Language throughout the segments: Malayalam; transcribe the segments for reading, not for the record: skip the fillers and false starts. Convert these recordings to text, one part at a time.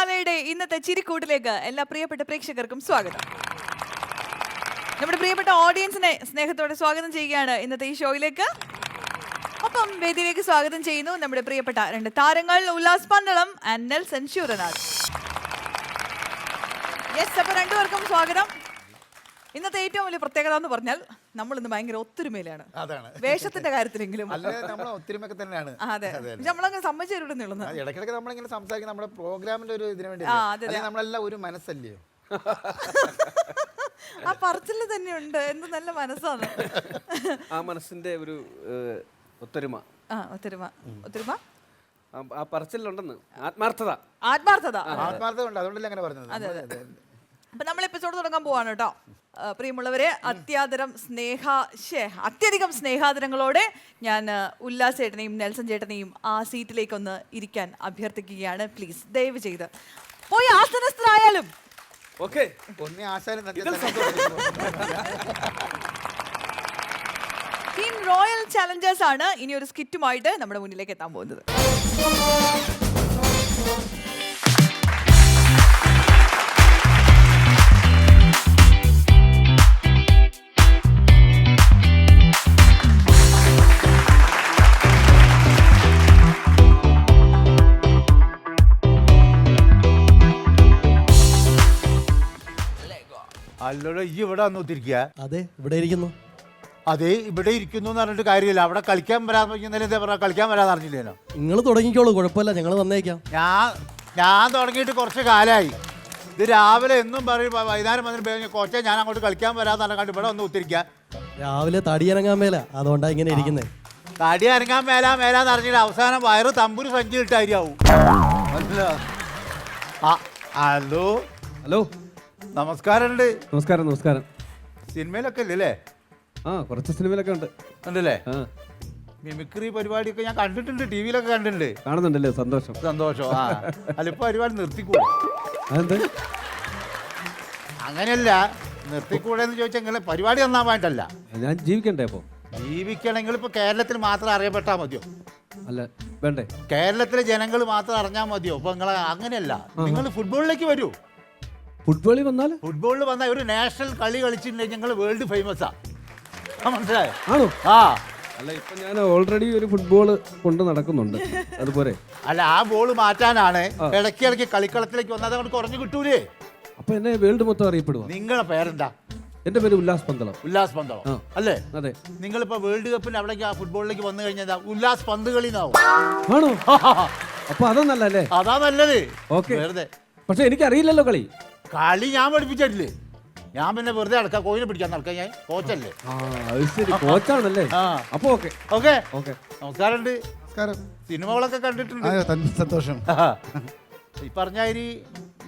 ചിരിശാലയുടെ ഇന്നത്തെ ചിരിക്കൂട്ടിലേക്ക് എല്ലാ പ്രിയപ്പെട്ട പ്രേക്ഷകർക്കും സ്വാഗതം. നമ്മുടെ പ്രിയപ്പെട്ട ഓഡിയൻസിനെ സ്നേഹത്തോടെ സ്വാഗതം ചെയ്യുകയാണ് ഇന്നത്തെ ഈ ഷോയിലേക്ക്. ഒപ്പം വേദിയിലേക്ക് സ്വാഗതം ചെയ്യുന്നു നമ്മുടെ പ്രിയപ്പെട്ട രണ്ട് താരങ്ങൾ Ullas Pandalam and Nelson Sooranad. Yes, അപ്പോൾ രണ്ടുപേർക്കും സ്വാഗതം. ഇന്നത്തെ ഏറ്റവും വലിയ പ്രത്യേകത എന്ന് പറഞ്ഞാൽ നമ്മൾ ഇന്ന് ഭയങ്കര ഒത്തൊരുമയിലാണ്. വേഷത്തിന്റെ കാര്യത്തിലെങ്കിലും അതെ, നമ്മളങ്ങനെ സമ്മതിച്ചു തരുള്ളൂ. ഇടയ്ക്കിടയ്ക്ക് നമ്മളിങ്ങനെ സംസാരിക്കും നമ്മുടെ പ്രോഗ്രാമിന്റെ ഒരു ഇതിനു വേണ്ടി. നമ്മളെല്ലാം ഒരു മനസ്സല്ലയോ? ആ പറച്ചില് തന്നെ ഉണ്ട്. എന്ത് നല്ല മനസ്സാണ് ആ മനസ്സിന്റെ ഒരു ഒത്തൊരുമ. ഒത്തൊരുമ ഒത്തൊരുമ ആ പറച്ചിലുണ്ടെന്ന് ആത്മാർത്ഥത ആത്മാർത്ഥത ആത്മാർത്ഥത ഉണ്ട്. അതുകൊണ്ടല്ലേ അങ്ങനെ പറഞ്ഞത്. അപ്പൊ നമ്മൾ എപ്പിസോഡ് തുടങ്ങാൻ പോവാണ് കേട്ടോ. പ്രിയമുള്ളവരെ, അത്യധികം സ്നേഹാദരങ്ങളോടെ ഞാൻ ഉല്ലാസ് ചേട്ടനെയും നെൽസൺ ചേട്ടനെയും ആ സീറ്റിലേക്ക് ഒന്ന് ഇരിക്കാൻ അഭ്യർത്ഥിക്കുകയാണ്. പ്ലീസ് ദയവ് ചെയ്ത് പോയി ആസനസ്ഥരായാലും. ടീം റോയൽ ചലഞ്ചേഴ്സ് ആണ് ഇനി ഒരു സ്കിറ്റുമായിട്ട് നമ്മുടെ മുന്നിലേക്ക് എത്താൻ പോകുന്നത്. അല്ലടോ, ഈ ഇവിടെ വന്ന് ഒത്തിരിക്കുക. അതെ, ഇവിടെ ഇരിക്കുന്നു. അതെ, ഇവിടെ ഇരിക്കുന്നു എന്ന് പറഞ്ഞിട്ട് കാര്യമില്ല. അവിടെ കളിക്കാൻ വരാൻ കളിക്കാൻ വരാന്ന് അറിഞ്ഞില്ലേനോ? നിങ്ങൾ തുടങ്ങിക്കോളൂ, കുഴപ്പമില്ല, ഞങ്ങൾ വന്നേക്കാം. ഞാൻ തുടങ്ങിയിട്ട് കുറച്ച് കാലമായി. ഇത് രാവിലെ എന്നും പറയും വൈകുന്നേരം വന്നിട്ട് കോച്ചെ ഞാൻ അങ്ങോട്ട് കളിക്കാൻ വരാന്ന് പറഞ്ഞാൽ ഇവിടെ വന്ന് ഒത്തിരിക്കുക. രാവിലെ തടി ഇറങ്ങാൻ മേല, അതുകൊണ്ടാ ഇങ്ങനെ ഇരിക്കുന്നത്. തടി അനങ്ങാൻ മേലാന്ന് അറിഞ്ഞിട്ട് അവസാനം വയറ് തമ്പൂര് സഞ്ചി ഇട്ടായിരിക്കും. ഹലോ ഹലോ, നമസ്കാരം. നമസ്കാരം. നമസ്കാരം. സിനിമയിലൊക്കെ ഇല്ലേ? കുറച്ച് സിനിമയിലൊക്കെ ഉണ്ട്. ഉണ്ടല്ലേ? മിമിക്രി പരിപാടിയൊക്കെ ഞാൻ കണ്ടിട്ടുണ്ട്, ടി വിയിലൊക്കെ കണ്ടിട്ടുണ്ട്. കാണുന്നുണ്ടല്ലേ? സന്തോഷം. അല്ല, ഇപ്പൊ പരിപാടി നിർത്തിക്കൂടെ? അങ്ങനെയല്ല, നിർത്തിക്കൂടെ എന്ന് ചോദിച്ചാൽ നിങ്ങൾ പരിപാടി നന്നാൻ വേണ്ടല്ല. ഞാൻ ജീവിക്കണ്ടേ? അപ്പൊ ജീവിക്കണമെങ്കിൽ ഇപ്പൊ കേരളത്തിൽ മാത്രം അറിയപ്പെട്ടാൽ മതിയോ? അല്ല, വേണ്ടേ? കേരളത്തിലെ ജനങ്ങൾ മാത്രം അറിഞ്ഞാൽ മതിയോ? ഇപ്പൊ നിങ്ങൾ അങ്ങനെയല്ല, നിങ്ങൾ ഫുട്ബോളിലേക്ക് വരൂ. ഫുട്ബോളിൽ വന്നാൽ ഒരു നാഷണൽ കളി കളിച്ചിട്ടുണ്ടെങ്കിൽ ഞങ്ങൾ വേൾഡ് ഫേമസാ. മനസ്സിലായോ? ആണോ? അല്ല, ഇപ്പൊ ഞാൻ ഓൾറെഡി ഒരു ഫുട്ബോൾ കൊണ്ട് നടക്കുന്നുണ്ട്. അതുപോലെ അല്ല, ആ ബോൾ മാറ്റാനാണ് ഇടയ്ക്കിടയ്ക്ക് കളിക്കളത്തിലേക്ക് വന്നാൽ അതുകൊണ്ട് കുറഞ്ഞു കിട്ടൂലേ? അപ്പൊ എന്നെ വേൾഡ് മൊത്തം അറിയപ്പെടുക. നിങ്ങളെ പേരെന്താ? എന്റെ പേര് ഉല്ലാസ് പന്തളം. ഉല്ലാസ് പന്തളം അല്ലേ? അതെ. നിങ്ങളിപ്പോ വേൾഡ് കപ്പിന് അവിടേക്ക് ആ ഫുട്ബോളിലേക്ക് വന്നു കഴിഞ്ഞാൽ ഉല്ലാസ് പന്ത് കളിന്നാവും. ആണോ? അപ്പൊ അതൊന്നല്ലേ? അതാ നല്ലത്. ഓക്കെ. പക്ഷെ എനിക്ക് അറിയില്ലല്ലോ കളി. ഞാൻ പഠിപ്പിച്ചിട്ടില്ലേ? ഞാൻ പിന്നെ വെറുതെ നടക്കാം, കോയിനെ പിടിക്കാൻ നടക്കാം. ഞാൻ കോച്ചല്ലേ? കോച്ചാണല്ലേ? അപ്പൊ ഓക്കെ. നമസ്കാരമുണ്ട്. സിനിമകളൊക്കെ കണ്ടിട്ടുണ്ട്. സന്തോഷം. ഈ പറഞ്ഞ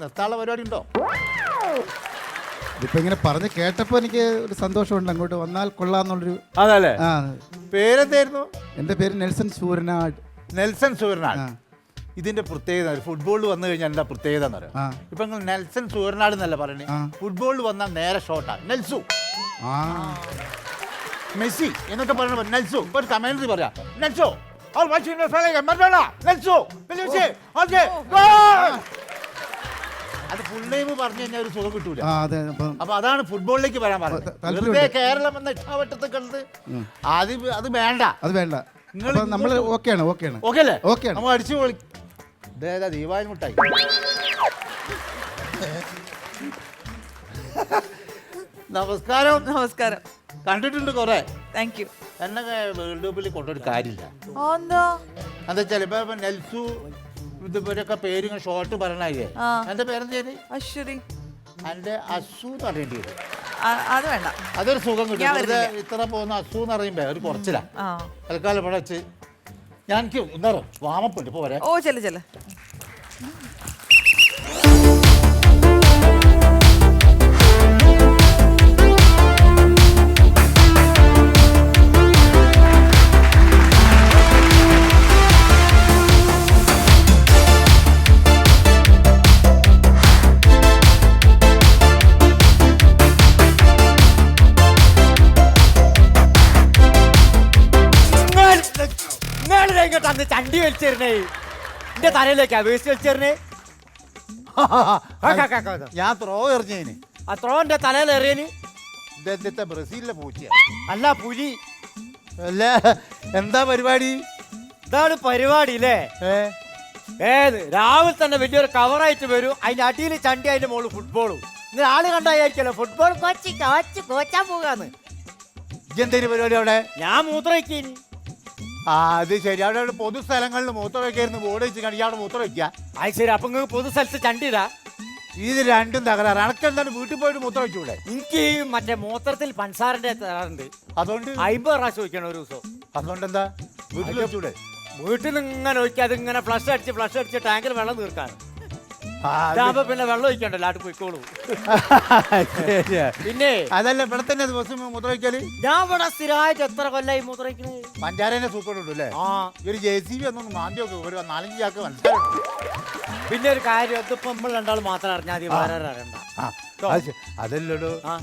നിർത്താനുള്ള പരിപാടി ഉണ്ടോ? ഇതിപ്പോ ഇങ്ങനെ പറഞ്ഞ് കേട്ടപ്പോ എനിക്ക് ഒരു സന്തോഷമുണ്ട്. അങ്ങോട്ട് വന്നാൽ കൊള്ളാന്നുള്ളൊരു. അതല്ലേ? പേരെന്തായിരുന്നു? എന്റെ പേര് നെൽസൺ ശൂരനാട്. നെൽസൺ ശൂരനാട്. ഇതിന്റെ പ്രത്യേകത, ഫുട്ബോളിൽ വന്നു കഴിഞ്ഞാൽ എന്താ പ്രത്യേകത എന്ന് പറയാം. ഇപ്പൊ നിങ്ങൾ നെൽസൺ ശൂരനാട് എന്നല്ല പറയണേ. ഫുട്ബോളിൽ വന്നാൽ നേരെ ഷോട്ടാ നെൽസു, മെസ്സി എന്നൊക്കെ പറയണ നെൽസു. ഇപ്പൊ ഒരു കമന്ററി പറയാ നെൽസോ, അത് ഫുൾ നെയിം പറഞ്ഞു കഴിഞ്ഞാൽ ഒരു സുഖം കിട്ടൂല. അപ്പൊ അതാണ് ഫുട്ബോളിലേക്ക് വരാൻ പറഞ്ഞത്. കേരളം എന്ന ഇഷ്ടാവട്ടത്തെ കണ്ടത് അത് വേണ്ട. നമ്മൾ ഓക്കെയാണ്. ഓക്കെ അല്ലേ? നമ്മൾ അടിച്ചു പൊളി. ദീപാവലി മുട്ടായി. നമസ്കാരം. നമസ്കാരം. കണ്ടിട്ടുണ്ട് കൊറേ. Thank you. എന്നെ വേൾഡ് കപ്പിൽ കൊണ്ടൊരു കാര്യമില്ല. എന്താ വെച്ചാൽ ഇപ്പൊ നെൽസു ഇവരൊക്കെ പേര് ഷോർട്ട് പറയണേ. എന്റെ പേരെന്താ? അശ്വതി. എന്റെ അസു എന്ന് പറയേണ്ടി വരും. അത് വേണ്ട, അതൊരു സുഖം കിട്ടും. ഇത്ര പോകുന്ന അസു എന്ന് പറയുമ്പോ ഒരു കുറച്ചില്ല. തൽക്കാലം ഇവിടെ വെച്ച് ഞാൻ എനിക്ക് വാമപ്പുണ്ട്. ഇപ്പൊ വരെ. ഓ, ചെല്ല. ചണ്ടി വലിച്ചേരണേ, എന്റെ തലയിലേക്കാ വേസ്റ്റ് വലിച്ചേരണേ. ഞാൻ ത്രോ എറിഞ്ഞതിന് അത്രോന്റെ തലയിൽ എറിയന് ഇതെന്താ ബ്രസീലിലെ പൂച്ച അല്ല പുലി. അല്ല എന്താ പരിപാടി? ഇതാണ് പരിപാടി അല്ലേ? ഏത് രാവിലെ തന്നെ വലിയൊരു കവറായിട്ട് വരും, അതിന്റെ അടിയിൽ ചണ്ടി, അതിന്റെ മുകളിൽ ഫുട്ബോളും. ഇന്ന് ആള് കണ്ടായിരിക്കല്ലോ ഫുട്ബോൾ കോച്ചാൻ പോകാന്ന്. എന്തൊരു പരിപാടി അവിടെ? ഞാൻ മൂത്രയ്ക്കേനി. ആ അത് ശരി. അവിടെ പൊതുസ്ഥലങ്ങളിൽ മൂത്ര വയ്ക്കായിരുന്നു ബോർഡ് വെച്ച് കണ്ടി അവിടെ മൂത്ര വയ്ക്കുക. അത് ശരി. അപ്പൊ നിങ്ങൾക്ക് പൊതു സ്ഥലത്ത് ചണ്ടിടാ. ഇത് രണ്ടും തകരാറ്. അനക്കെന്താണ് വീട്ടിൽ പോയിട്ട് മൂത്ര വെച്ചൂടെ? എനിക്ക് മറ്റേ മൂത്രത്തിൽ പഞ്ചസാരന്റെ തരാറുണ്ട്, അതുകൊണ്ട് 50 പ്രാവശ്യം ഒഴിക്കണം ഒരു ദിവസം. അതുകൊണ്ട് എന്താ വീട്ടിൽ വെച്ചൂടെ? വീട്ടിൽ നിന്ന് ഇങ്ങനെ ഒഴിക്കുക, അതിങ്ങനെ ഫ്ലഷ് അടിച്ച് ടാങ്കിൽ വെള്ളം തീർക്കാൻ. ആ, അത് ഇതാകുമ്പോ പിന്നെ വെള്ളം ഒഴിക്കണ്ടല്ലോ, ആട്ട് പോയിക്കോളൂ. ശരിയാ. പിന്നെ അതല്ല ഇവിടെ തന്നെ ദിവസം മൂത്ര വയ്ക്കല്. ഞാൻ ഇവിടെ സ്ഥിരമായിട്ട് എത്ര കൊല്ലായി മൂത്രയ്ക്കണേ. പഞ്ചാരേനെ സൂക്കോട്ടുള്ളൂ അല്ലേ? ആ ഒരു JCB ഒന്നും മാന്തിയൊക്കെ ഒരു 4-5 ചാക്ക് മനസ്സിലായി. പിന്നെ ഒരു കാര്യം, ഇതിപ്പോ നമ്മൾ രണ്ടാളും മാത്രം അറിഞ്ഞാൽ മതി, വേറെ അറിയണ്ട. അതല്ലടോ, ആ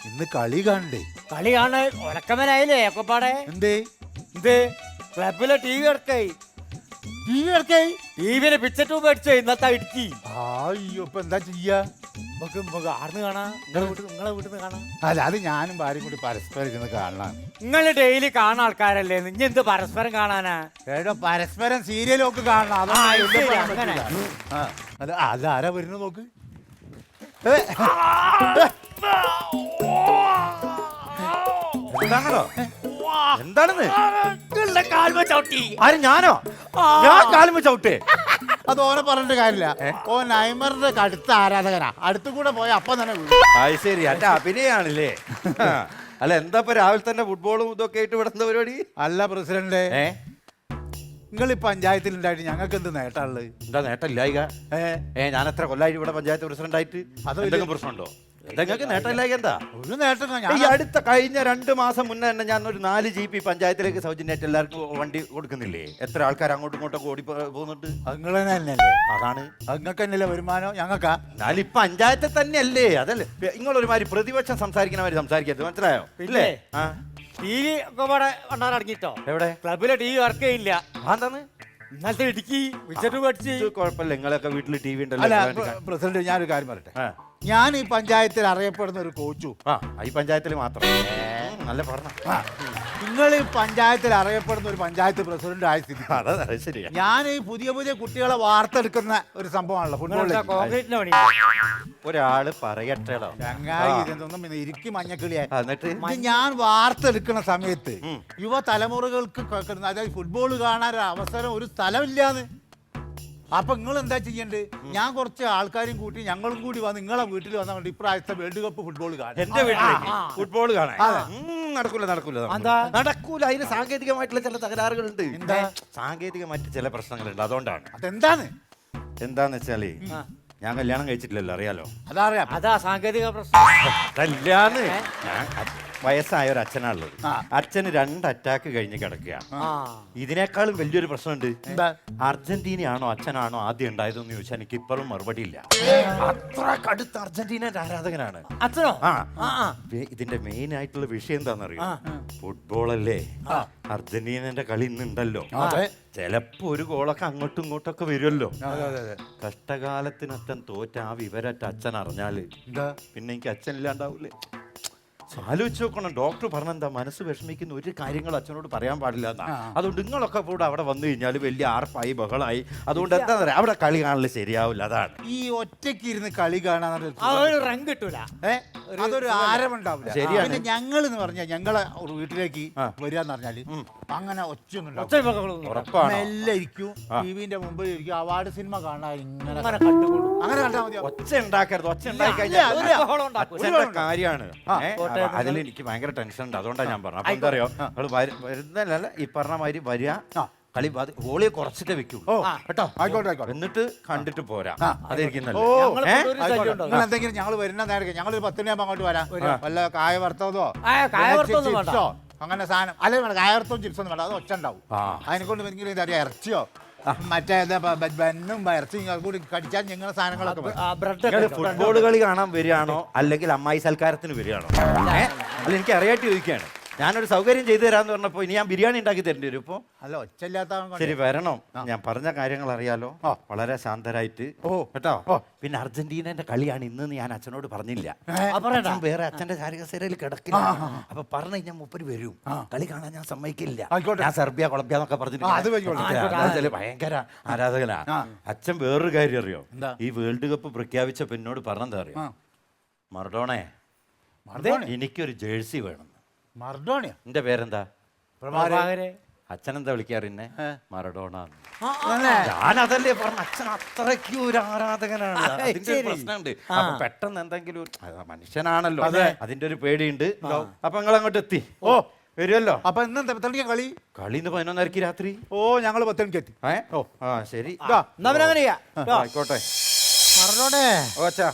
ഇന്ന് കളി കാണണ്ടേ? കളി കാണാൻ ഒലക്കമനായില്ലേ ഒക്കെപ്പാടെ? എന്തേ ഇത് ക്ലബിലെ TV ഇറക്കായി. TV ഇറക്കായി? ടിവിനെ പിക്ചർ ട്യൂബ് അടിച്ചോ ഇന്നത്തെ ഇടുക്കി. അയ്യോ ഇപ്പൊ എന്താ ചെയ്യാ? ആർന്ന് കാണാ, നിങ്ങളെ വീട്ടിൽ നിന്ന് കാണാം. അല്ല അത് ഞാനും ഭാര്യയും കൂടി പരസ്പരം ഇരുന്ന് കാണാൻ. നിങ്ങൾ ഡെയിലി കാണുന്ന ആൾക്കാരല്ലേ, ഇനി എന്ത് പരസ്പരം കാണാനാ? ഏടോ പരസ്പരം സീരിയലൊക്കെ കാണണം. ആ, ഇത് ശരി, അങ്ങനെ. അല്ല അല്ല ആരാ വരുന്നത് നോക്ക്. എന്താണോ എന്താണെന്ന്? കാൽമ ചവിട്ടി. ആര് ഞാനോ? ഞാൻ കാലുമ്പോ ചവിട്ടേ? അത് ഓനെ പറഞ്ഞിട്ട് കാര്യമില്ല. ഓ നൈമറിന്റെ കടുത്ത ആരാധകനാ. അടുത്തു കൂടെ പോയ അപ്പം തന്നെ വീഴും. അത് ശരി, എന്റെ അഭിനയാണല്ലേ? അല്ല എന്താ ഇപ്പൊ രാവിലെ തന്നെ ഫുട്ബോളും ഇതൊക്കെ ആയിട്ട് ഇവിടെ എന്താ പരിപാടി? അല്ല പ്രസിഡന്റ്, നിങ്ങൾ ഈ പഞ്ചായത്തിൽ ഉണ്ടായിട്ട് ഞങ്ങൾക്ക് എന്ത് നേട്ടമുള്ളത്? എന്താ നേട്ടമില്ലായിക? ഞാൻ എത്ര കൊല്ലായിട്ട് ഇവിടെ പഞ്ചായത്ത് പ്രസിഡന്റ് ആയിട്ട്? എന്തെങ്കിലും പ്രശ്നമുണ്ടോ? നിങ്ങൾക്ക് നേട്ടമില്ലായിക എന്താ? ഒരു നേട്ടം ഈ അടുത്ത കഴിഞ്ഞ 2 മാസം മുന്നേ തന്നെ ഞാൻ ഒരു 4 GP പഞ്ചായത്തിലേക്ക് സൗജന്യമായിട്ട് എല്ലാവർക്കും വണ്ടി കൊടുക്കുന്നില്ലേ? എത്ര ആൾക്കാർ അങ്ങോട്ടും ഇങ്ങോട്ടൊക്കെ ഓടി പോകുന്നുണ്ട്. നിങ്ങൾ തന്നെയല്ലേ? അതാണ്. നിങ്ങൾക്ക് തന്നെയല്ലേ വരുമാനം? ഞങ്ങൾക്കാ? എന്നാലും ഇപ്പൊ പഞ്ചായത്തിൽ തന്നെയല്ലേ? അതല്ലേ നിങ്ങളൊരുമാതിരി പ്രതിപക്ഷം സംസാരിക്കുന്ന മാതിരി സംസാരിക്കരുത്, മനസ്സിലായോ? ഇല്ലേ? ആ TV ഒക്കെ ഇവിടെ കണ്ടാൽ അടങ്ങിട്ടോ. എവിടെ? ക്ലബിലെ TV വർക്ക് ചെയ്യില്ല. അതാണ്. ഇന്നലത്തെ ഇടുക്കി പിക്ചർ ട്യൂബ് അടിച്ച്. കുഴപ്പമില്ല, നിങ്ങളൊക്കെ വീട്ടിൽ TV അല്ല ഉണ്ടല്ലോ. പ്രസിഡന്റ്, ഞാനൊരു കാര്യം പറയട്ടെ. ഞാൻ ഈ പഞ്ചായത്തിൽ അറിയപ്പെടുന്ന ഒരു കോച്ചു. ഈ പഞ്ചായത്തിൽ മാത്രം നല്ല പറഞ്ഞ. നിങ്ങൾ ഈ പഞ്ചായത്തിൽ അറിയപ്പെടുന്ന ഒരു പഞ്ചായത്ത് പ്രസിഡന്റ് ആയ സ്ഥിതി അതെ ശരിയാ. ഞാൻ ഈ പുതിയ പുതിയ കുട്ടികളെ വാർത്തെടുക്കുന്ന ഒരു സംഭവമാണല്ലോ ഫുട്ബോളിൽ. കോൺക്രീറ്റിന്റെ പണി. ഒരാള് പറയട്ടേടോ ചങ്ങായി ഇതൊന്നും ഇരിക്കി മഞ്ഞക്കിളിയായി. എന്നിട്ട് ഇത് ഞാൻ വാർത്തെടുക്കുന്ന സമയത്ത് യുവതലമുറകൾക്ക് അതായത് ഫുട്ബോൾ കാണാൻ ഒരു അവസരം ഒരു സ്ഥലമില്ലാന്ന്. അപ്പൊ നിങ്ങൾ എന്താ ചെയ്യണ്ടേ? ഞാൻ കുറച്ച് ആൾക്കാരും കൂട്ടി ഞങ്ങളും കൂടി വന്ന് നിങ്ങളെ വീട്ടിൽ വന്നുകൊണ്ട് ഇപ്രാവശ്യത്തെ വേൾഡ് കപ്പ് ഫുട്ബോൾ കാണാൻ. എന്റെ വീട്ടിലേക്ക് ഫുട്ബോൾ കാണാൻ നടക്കൂല. നടക്കൂല. അതിന് സാങ്കേതികമായിട്ടുള്ള ചില തകരാറുകളുണ്ട്. എന്താ? സാങ്കേതികമായിട്ട് ചില പ്രശ്നങ്ങളുണ്ട്, അതുകൊണ്ടാണ്. അതെന്താണ്? എന്താന്ന് വെച്ചാല് ഞാൻ കല്യാണം കഴിച്ചിട്ടില്ലല്ലോ, അറിയാലോ? അതറിയാം. അതാ സാങ്കേതിക പ്രശ്നം. കല്യാണം ഞാൻ വയസ്സായ ഒരു അച്ഛനാണുള്ളത്. അച്ഛന് 2 അറ്റാക്ക് കഴിഞ്ഞ് കിടക്കുക. ഇതിനേക്കാളും വലിയൊരു പ്രശ്നമുണ്ട്. എന്താ? അർജന്റീനയാണോ അച്ഛനാണോ ആദ്യം ഉണ്ടായതെന്ന് ചോദിച്ചാൽ എനിക്ക് ഇപ്പോഴും മറുപടി ഇല്ല. അത്ര കടുത്ത അർജന്റീനയുടെ ആരാധകനാണ് അച്ഛനോ? ഇതിന്റെ മെയിൻ ആയിട്ടുള്ള വിഷയം എന്താണെന്നറിയോ? ഫുട്ബോളല്ലേ? അർജന്റീനന്റെ കളി ഇന്നുണ്ടല്ലോ. ചിലപ്പോ ഒരു ഗോളൊക്കെ അങ്ങോട്ടും ഇങ്ങോട്ടൊക്കെ വരുമല്ലോ. കഷ്ടകാലത്തിനച്ഛൻ തോറ്റ ആ വിവരറ്റ അച്ഛൻ അറിഞ്ഞാല് പിന്നെ എനിക്ക് അച്ഛനില്ലാണ്ടാവൂലേ? ആലോചിച്ച് നോക്കണം. ഡോക്ടർ പറഞ്ഞെന്താ, മനസ്സ് വിഷമിക്കുന്ന ഒരു കാര്യങ്ങൾ അച്ഛനോട് പറയാൻ പാടില്ല എന്നാ. അതുകൊണ്ട് നിങ്ങളൊക്കെ കൂടെ അവിടെ വന്നു കഴിഞ്ഞാൽ വലിയ ആർപ്പായി ബഹളായി. അതുകൊണ്ട് എന്താ പറയാ, അവിടെ കളി കാണല് ശരിയാവില്ല. അതാണ്. ഈ ഒറ്റയ്ക്ക് ഇരുന്ന് കളി കാണാൻ റൺ കിട്ടൂല, അതൊരു ആരമുണ്ടാവില്ല. ശരിയാണ്. പിന്നെ ഞങ്ങൾ എന്ന് പറഞ്ഞാൽ ഞങ്ങളെ ഒരു വീട്ടിലേക്ക് വരികയെന്ന് പറഞ്ഞാല് അങ്ങനെ ഒച്ചയൊന്നും ഉറപ്പാണ്. മെല്ലെ ഇരിക്കും, ടിവിന്റെ മുമ്പിൽ ഇരിക്കും, അവാർഡ് സിനിമ കാണാൻ ഇങ്ങനെ കണ്ടുകൊള്ളു. അങ്ങനെ കണ്ടാൽ മതി. ഒച്ച ഉണ്ടാക്കരുത്. ഒച്ച ഉണ്ടാക്കി കഴിഞ്ഞാൽ കാര്യമാണ്. അതിൽ എനിക്ക് ഭയങ്കര ടെൻഷൻ ഉണ്ട്, അതുകൊണ്ടാണ് ഞാൻ പറഞ്ഞത്. അപ്പൊ എന്താ അറിയോ, നിങ്ങൾ വരുന്നല്ല ഈ പറഞ്ഞ മാതിരി വരിക, കളി വോളിയെ കുറച്ചിട്ട് വെക്കൂ കേട്ടോ. ആയിക്കോട്ടെ. എന്നിട്ട് കണ്ടിട്ട് പോരാ, അതായിരിക്കുന്നല്ലോ. നിങ്ങൾ എന്തെങ്കിലും ഞങ്ങൾ വരുന്ന നേരം ഞങ്ങളൊരു 10 മണിയാകുമ്പോൾ അങ്ങോട്ട് വരാം. വല്ല കായ വറുത്തതോ ചിപ്സോ അങ്ങനെ സാധനം. അല്ലെങ്കിൽ കായ വറുത്തതും ചിപ്സൊന്നും വേണ്ട, അത് ഒച്ച ഉണ്ടാവും. അതിനെക്കൊണ്ട് എന്തെങ്കിലും ഇതറിയാം, ഇറച്ചിയോ മറ്റേ ബന്നും ഇറച്ചിയും കൂടി കടിച്ചാൽ ഞങ്ങളുടെ സാധനങ്ങളൊക്കെ. ഫുട്ബോൾ കളി കാണാൻ വരികയാണോ അല്ലെങ്കിൽ അമ്മായി സൽക്കാരത്തിന് വരികയാണോ? അല്ല എനിക്ക് അറിയാട്ട് ചോദിക്കുകയാണ്. ഞാനൊരു സൗകര്യം ചെയ്തു തരാന്ന് പറഞ്ഞപ്പോ ഇനി ഞാൻ ബിരിയാണി ഉണ്ടാക്കി തരേണ്ടി വരും ഇപ്പൊ. അല്ല ഒച്ചയില്ലാത്ത ശരി വരണം. ഞാൻ പറഞ്ഞ കാര്യങ്ങൾ അറിയാലോ. വളരെ ശാന്തരായിട്ട് കേട്ടോ. പിന്നെ അർജന്റീനന്റെ കളിയാണ് ഇന്ന് ഞാൻ അച്ഛനോട് പറഞ്ഞില്ല. അച്ഛൻ വേറെ അച്ഛന്റെ ശാരീരികസേരയിൽ കിടക്കില്ല. അപ്പൊ പറഞ്ഞു കഴിഞ്ഞാൽ മൂപ്പര് വരും. കളി കാണാൻ ഞാൻ സമ്മതിക്കില്ല. ഞാൻ സെർബിയ കൊളംബിയ എന്നൊക്കെ പറഞ്ഞിട്ട് ഭയങ്കര ആരാധകനാ. അച്ഛൻ വേറൊരു കാര്യം അറിയോ? ഈ വേൾഡ് കപ്പ് പ്രഖ്യാപിച്ചപ്പോ എന്നോട് പറഞ്ഞെന്താ അറിയോ? മറഡോണേ എനിക്കൊരു ജേഴ്സി വേണം. മർഡോണിയ എന്റെ പേരെന്താ? പ്രഭാകരെ. അച്ഛനെന്താ വിളിക്കാറിന്നെ? മറഡോണ. ഞാൻ അതല്ലേ പറഞ്ഞ, അച്ഛൻ അത്രയ്ക്ക് ഒരു ആരാധകനാണ്. അതിന്റെ ഒരു പ്രശ്നമുണ്ട്. അപ്പൊ പെട്ടെന്ന് എന്തെങ്കിലും മനുഷ്യനാണല്ലോ, അതിന്റെ ഒരു പേടിയുണ്ട്. അപ്പൊ നിങ്ങൾ അങ്ങോട്ട് എത്തി. വരുമല്ലോ. അപ്പൊ ഇന്ന് എത്ര കളി? കളി ഇന്ന് 11:30 രാത്രി. ഞങ്ങള് 10 മണിക്ക് എത്തി. ശരി ആയിക്കോട്ടെ. മറന്നോടെ. ഓ അച്ഛാ,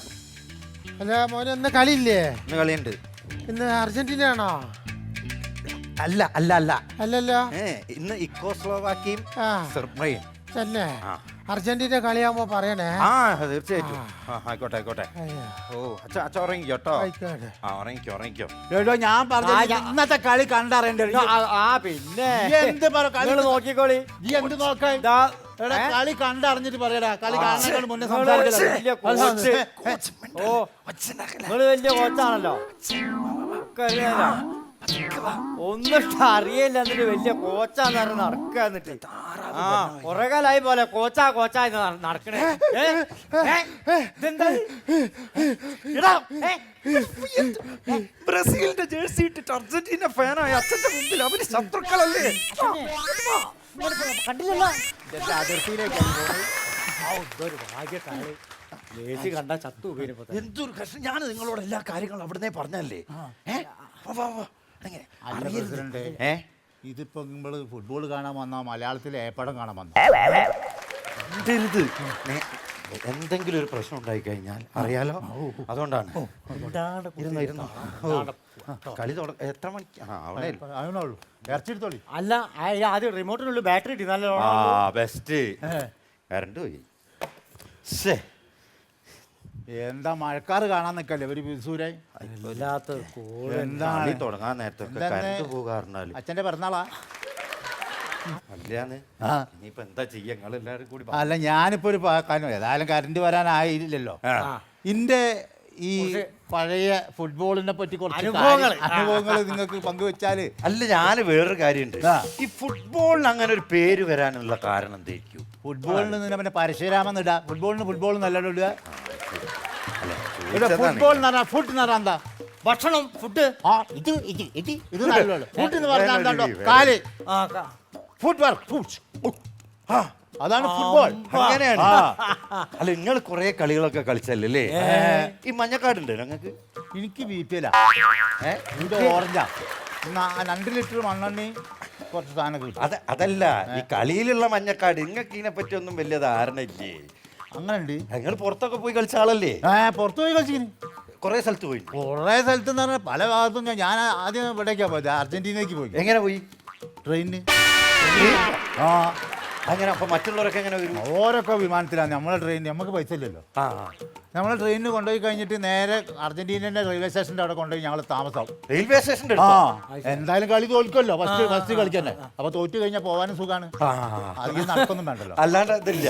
അല്ല മോനെ ഇന്ന് കളിയില്ലേ? ഇന്ന് കളിയുണ്ട്. ഇന്ന് അർജന്റീന ആണോ? അല്ല അല്ല അല്ല അല്ലല്ലോ. ഇന്ന് ഇക്കോസ്ലോവാക്കിയും സെർബിയയും. തന്നെ അർജന്റീന കളിയാകുമ്പോ പറയണേ. തീർച്ചയായിട്ടും. ആയിക്കോട്ടെ ആയിക്കോട്ടെ. ഓ അച്ഛാ, അച്ഛ ഉറങ്ങിക്കോ കേട്ടോ. ഉറങ്ങിക്കോ ഉറങ്ങിക്കോ. ഞാൻ പറഞ്ഞു ഇന്നത്തെ കളി കണ്ടറിയണ്ടേ. പിന്നെ എന്ത് നോക്കിക്കോളി. നീ എന്ത് നോക്കാൻ? കളി കണ്ടറിഞ്ഞിട്ട് പറയടാ. കളി കാണുന്നതിന് മുന്നേ സംസാരിക്കല്ലേ. വലിയ കോച്ചാണല്ലോ. ഒന്നിട്ട് അറിയില്ല എന്നിട്ട് വലിയ കോച്ചാന്ന് പറഞ്ഞ് നടക്കുക. എന്നിട്ട് കൊറേ കാലായി പോലെ കോച്ചാ നടക്കണേ. ബ്രസീലിന്റെ ജേഴ്സി ഇട്ടിട്ട് അർജന്റീന ഫാനായ അച്ഛന്റെ മുമ്പിൽ അവര് ശത്രുക്കളല്ലേ? കണ്ടില്ലല്ലോ. എന്തൊരു കഷ്ടം. ഞാൻ നിങ്ങളോട് എല്ലാ കാര്യങ്ങളും അവിടുന്ന് പറഞ്ഞല്ലേ. ഇതിപ്പോ നമ്മള് ഫുട്ബോൾ കാണാൻ വന്ന മലയാളത്തിലെ ഏപ്പടം കാണാൻ വന്ന എന്തെങ്കിലും ഒരു പ്രശ്നം ഉണ്ടായി കഴിഞ്ഞാൽ അറിയാലോ. അതുകൊണ്ടാണ്. കളി എത്ര മണിക്ക്? അതിനുള്ളൂ ഇറച്ചിടുത്തോളി. അല്ല ആദ്യം റിമോട്ടിനുള്ളിൽ ബാറ്ററി ഇട്ടി നല്ല ബെസ്റ്റ്. കറണ്ട് പോയി. എന്താ മഴക്കാറ് കാണാൻ നിക്കല്ലേ ഒരു സൂര്യ? എന്താണ് തുടങ്ങാൻ നേരത്തൊക്കെ കറണ്ട് പോകാറുണ്ടാലും. അച്ഛന്റെ പിറന്നാളാ? അല്ലാന്ന്. ഇനിയിപ്പോ എന്താ ചെയ്യാ? നിങ്ങൾ എല്ലാവരും കൂടി. അല്ല ഞാനിപ്പോ ഒരു ഏതായാലും കറണ്ട് വരാനായില്ലല്ലോ. ഇന്റെ ഈ പഴയ ഫുട്ബോളിനെ പറ്റി കുറച്ച് അനുഭവങ്ങൾ നിങ്ങൾക്ക് പങ്കുവെച്ചാല്. അല്ല, ഞാൻ വേറൊരു കാര്യമുണ്ട്. ഈ ഫുട്ബോളിന് അങ്ങനെ ഒരു പേര് വരാനുള്ള കാരണം എന്തായിരിക്കും? ഫുട്ബോളിന് പിന്നെ പിന്നെ പരശുരാമൻ ഇടാ. ഫുട്ബോൾ നല്ലോണം ഇടുക. ഫുട്ബോൾ എന്ന് പറഞ്ഞാൽ ഫുഡ് എന്ന് പറഞ്ഞാൽ എന്താ? ഭക്ഷണം, ഫുഡ്. ഇത് നല്ലോണം ഫുഡ് എന്ന് പറഞ്ഞാൽ എന്താ? കാല്, ഫുഡ് വർക്ക്, അതാണ് ഫുട്ബോൾ. അങ്ങനെയാണ്. അല്ല, നിങ്ങൾ കുറെ കളികളൊക്കെ കളിച്ചല്ലേ? ഈ മഞ്ഞക്കാടുണ്ട് ഞങ്ങൾക്ക്. എനിക്ക് ബിപിഎല്ലാ. ഇത് ഓറഞ്ചാ. 2 ലിറ്റർ മണ്ണെണ്ണി കുറച്ച് സാധനം കിട്ടും. അതല്ല, ഈ കളിയിലുള്ള മഞ്ഞക്കാട്. നിങ്ങൾക്ക് ഇതിനെ പറ്റി ഒന്നും വലിയ ധാരണ ഇല്ലേ? അങ്ങനെയുണ്ട്. നിങ്ങൾ പുറത്തൊക്കെ പോയി കളിച്ച ആളല്ലേ? പുറത്ത് പോയി കളിച്ചിന്. കുറെ സ്ഥലത്ത് പോയി. കുറെ സ്ഥലത്ത് എന്ന് പറഞ്ഞാൽ പല ഭാഗത്തും. ഞാൻ ആദ്യം ഇവിടേക്കാ പോയത്, അർജന്റീനയ്ക്ക് പോയി. എങ്ങനെ പോയി? ട്രെയിനിന്. അങ്ങനെ. അപ്പൊ മറ്റുള്ളവരൊക്കെ എങ്ങനെ വരും? ഓരൊക്കെ വിമാനത്തിലാണ്. നമ്മളെ ട്രെയിൻ, നമുക്ക് പൈസ ഇല്ലല്ലോ. നമ്മളെ ട്രെയിനിന് കൊണ്ടുപോയി കഴിഞ്ഞിട്ട് നേരെ അർജന്റീനന്റെ റെയിൽവേ സ്റ്റേഷൻ്റെ അവിടെ കൊണ്ടുപോയി ഞങ്ങൾ താമസം. റെയിൽവേ സ്റ്റേഷൻ്റെ എന്തായാലും കളി തോൽക്കുമല്ലോ. ഫസ്റ്റ് കളിക്കന്നെ. അപ്പൊ തോറ്റു കഴിഞ്ഞാൽ പോകാനും സുഖമാണ്. അധികം നടക്കൊന്നും വേണ്ടല്ലോ. അല്ലാണ്ട് ഇതില്ല.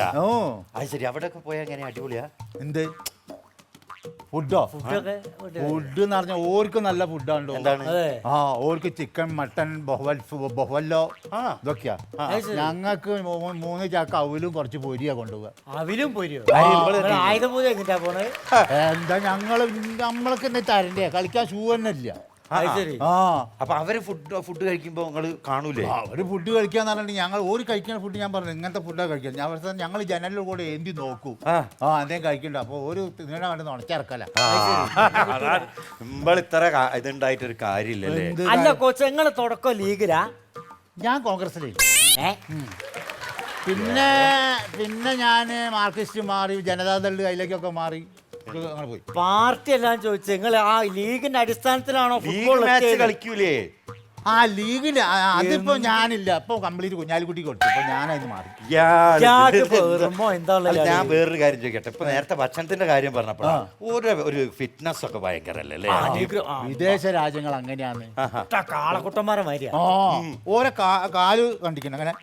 അത് ശരി. അവിടെയൊക്കെ പോയാൽ എങ്ങനെ? അടിപൊളിയാ. എന്ത് ഫുഡോ? ഫുഡ് എന്ന് പറഞ്ഞാൽ ഓർക്ക് നല്ല ഫുഡാണല്ലോ. എന്താണ്? ഓർക്ക് ചിക്കൻ, മട്ടൺ, ബൊഹല്ലോ ഇതൊക്കെയാ. ഞങ്ങൾക്ക് 3 ചാക്ക അവലും കുറച്ച് പൊരിയാ കൊണ്ടുപോവുക. അവിലും പൊരിയോ? ആയുധ പൂജ എങ്ങനെയാ പോണേ? നമ്മളൊക്കെ എന്താ തരണ്ടേ? കളിക്കാൻ ഷൂ തന്നെ ഇല്ല. അപ്പൊ അവര് ഫുഡ് കഴിക്കുമ്പോ നിങ്ങള് കാണൂലേ? അവര് ഫുഡ് കഴിക്കാന്ന് പറഞ്ഞിട്ട് ഞങ്ങൾ ഒരു കഴിക്കുന്ന ഫുഡ് ഞാൻ പറഞ്ഞു ഇങ്ങനത്തെ ഫുഡാണ് കഴിക്കുക. ഞാൻ ഞങ്ങൾ ജനലിൽ കൂടെ എന്തി നോക്കൂ. എന്തെങ്കിലും കഴിക്കണ്ട. അപ്പൊ ഒരു തിന്നണ വേണ്ട ഉണച്ചിറക്കല. നമ്മൾ ഇത്ര ഇതുണ്ടായിട്ടൊരു കാര്യമില്ലല്ലേ? അല്ല കോച്ച്, നിങ്ങള് തുടക്കം ലീഗിലാ? ഞാൻ കോൺഗ്രസിലേ. പിന്നെ ഞാൻ മാർക്സിസ്റ്റ് മാറി, ജനതാദൾ അതിലേക്കൊക്കെ മാറി പോയി. പാർട്ടി എല്ലാം ചോദിച്ചു. നിങ്ങൾ ആ ലീഗിന്റെ അടിസ്ഥാനത്തിലാണോ ഫുട്ബോൾ മാച്ച് കളിക്കൂലേ? ആ ലീഗില് അതിപ്പോ ഞാനില്ല ഇപ്പൊ കംപ്ലീറ്റ് കുഞ്ഞാലിക്കുട്ടി കൊടുത്തു ഇപ്പൊ ഞാനത് മാറി ഞാൻ വേറൊരു കാര്യം ചോദിക്കട്ടെ. ഇപ്പൊ നേരത്തെ ഭക്ഷണത്തിന്റെ കാര്യം പറഞ്ഞപ്പോൾ ഒരു ഫിറ്റ്നസ് ഒക്കെ ഭയങ്കര അല്ലേ? വിദേശ രാജ്യങ്ങൾ അങ്ങനെയാണ്. കാളക്കുട്ടന്മാരെ മാതിരിയാ. ഓരോ കാല് കണ്ടിക്കണം അങ്ങനെ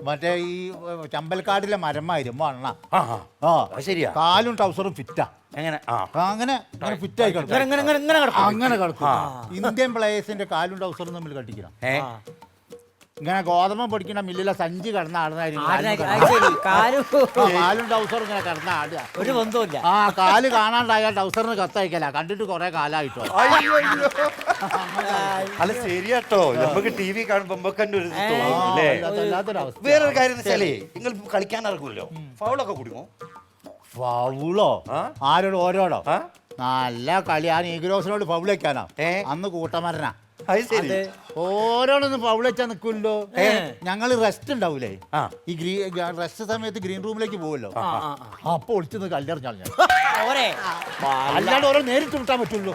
മറ്റേ ഈ ചമ്പൽക്കാടിലെ മരമായിരുന്നു അണ്ണ. ശരിയാ, കാലും ട്രൗസറും ഫിറ്റാ. എങ്ങനെ അങ്ങനെ ഫിറ്റായി കിടക്കും. അങ്ങനെ കിടക്കും. ഇന്ത്യൻ പ്ലേയേഴ്സിന്റെ കാലും ട്രൗസറും തമ്മിൽ കട്ടിക്കണം. ഇങ്ങനെ ഗോതമ്പ് പൊടിക്കുന്ന മില്ലിലെ സഞ്ചി കിടന്ന കാലും ട്രൗസറും ഇങ്ങനെ കിടന്ന ആടുക. ഒരു ബന്ധമില്ല. ആ കാല് കാണാണ്ടായാൽ ട്രൗസറിന് കത്തയക്കല. കണ്ടിട്ട് കുറെ കാലായിട്ടോ. അല്ല ശരിയാട്ടോ, നമുക്ക് ടി വി കാണുമ്പോ വേറൊരു കാര്യം വെച്ചാലേ നിങ്ങൾ കളിക്കാൻ ഇറങ്ങുമല്ലോ, ഫൗളൊക്കെ കുടിക്കുമോ? ഫൗളോ? ആരോട്? ഓരോടോ? നല്ല കളി. ആ നീഗ്രോസിനോട് ഫൗൾ വെക്കാനോ? അന്ന് കൂട്ടമരനാ. ഓരോടൊന്നും ഫൗൾ വെച്ചാൽ നിൽക്കുമല്ലോ. ഞങ്ങള് റെസ്റ്റ് ഉണ്ടാവൂലേ, ഈ റെസ്റ്റ് സമയത്ത് ഗ്രീൻ റൂമിലേക്ക് പോവല്ലോ, അപ്പൊ ഒളിച്ചെന്ന് കല്ലെറിഞ്ഞാൽ ഞാൻ അല്ലാണ്ട് ഓരോ നേരിട്ട് വിട്ടാൻ പറ്റുള്ളൂ.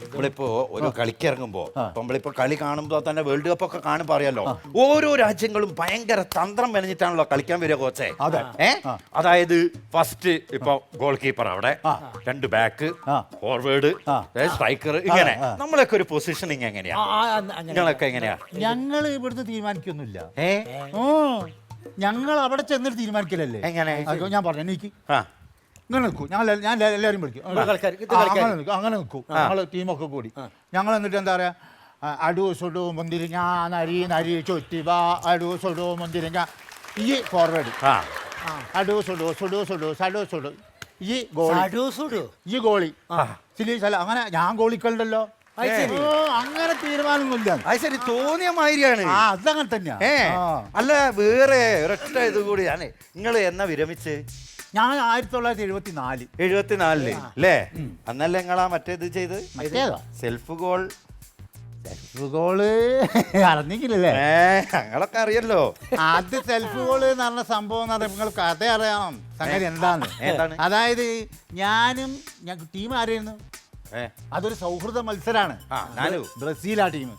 നമ്മളിപ്പോ ഒരു കളിക്ക് ഇറങ്ങുമ്പോ നമ്മളിപ്പോ കളി കാണുമ്പോ തന്നെ വേൾഡ് കപ്പ് ഒക്കെ കാണുമ്പോ അറിയാലോ, ഓരോ രാജ്യങ്ങളും ഭയങ്കര തന്ത്രം മെനഞ്ഞിട്ടാണല്ലോ കളിക്കാൻ വരിക കോച്ചേ. അതായത് ഫസ്റ്റ് ഇപ്പൊ ഗോൾ കീപ്പർ അവിടെ, 2 ബാക്ക്, ഫോർവേഡ്, സ്ട്രൈക്കർ, ഇങ്ങനെ നമ്മളൊക്കെ ഒരു പൊസിഷനിങ് എങ്ങനെയാ? നിങ്ങളൊക്കെ എങ്ങനെയാ? ഞങ്ങള് ഇവിടുന്ന് തീരുമാനിക്കൊന്നുമില്ല. ഞങ്ങൾ അവിടെ ചെന്നിട്ട് തീരുമാനിക്കലല്ലേ. എങ്ങനെ? ഞാൻ പറഞ്ഞു എനിക്ക് ഇങ്ങനെ നിൽക്കും. ഞാൻ എല്ലാവരും വിളിക്കും. അങ്ങനെ നിൽക്കും. ഞങ്ങൾ ടീമൊക്കെ കൂടി ഞങ്ങൾ എന്നിട്ട് എന്താ പറയാ, അടു സുഡു മുന്തിരിങ്ങ നരി നരി ചുറ്റിവ അടു സുഡു മുന്തിരിങ്ങ. ഈ ഫോർവേഡ് അടു സുഡു സുഡു സുഡു സഡു സുഡു. ഈ ഗോളി അങ്ങനെ ഞാൻ ഗോളിക്കളുണ്ടല്ലോ. അങ്ങനെ തീരുമാനമൊന്നുമില്ല. ശരി, തോന്നിയ മാതിരിയാണ്. അതങ്ങനെ തന്നെയാ. അല്ല വേറെ ഒരൊറ്റ ഇത് കൂടിയാണ്. നിങ്ങൾ എന്നാ വിരമിച്ച്? ഞാൻ 1974 അല്ലേ? അന്നല്ലേ നിങ്ങളാ മറ്റേത് ചെയ്ത് സെൽഫ് ഗോൾ അറിഞ്ഞില്ലേ? ഞങ്ങളൊക്കെ അറിയല്ലോ. അത് സെൽഫ് ഗോള് എന്ന് പറഞ്ഞ സംഭവം എന്ന് പറഞ്ഞാൽ നിങ്ങൾ കഥ അറിയണം. സംഗതി എന്താണ്? അതായത് ഞാനും ടീം ആരായിരുന്നു? അതൊരു സൗഹൃദ മത്സരാണ്. ബ്രസീലാ ടീം.